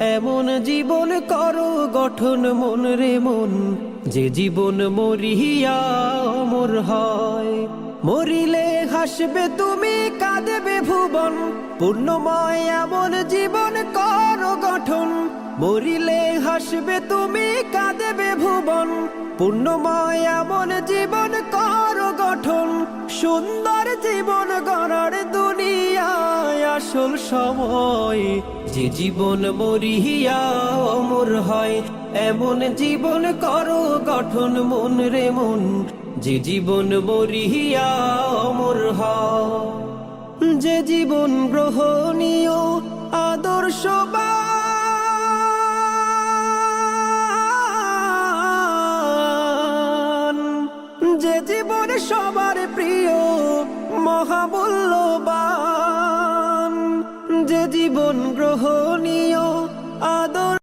এমন জীবন করো গঠন মন রে মন, যে জীবন মরিয়া অমর হয়। মরিলে হাসবে তুমি, কাঁদবে ভুবন, পূর্ণময় এমন জীবন করো গঠন। মরিলে হাসবে তুমি, কাঁদবে ভুবন, পূর্ণময় এমন জীবন করো গঠন। সুন্দর জীবন গড়ার দুনিয়ায় আসল সময়, যে জীবন মরিয়া অমর হয়। এমন জীবন করো গঠন মন রে মন, যে জীবন মরিয়া অমর হয়। যে জীবন গ্রহণীয় আদর্শবান,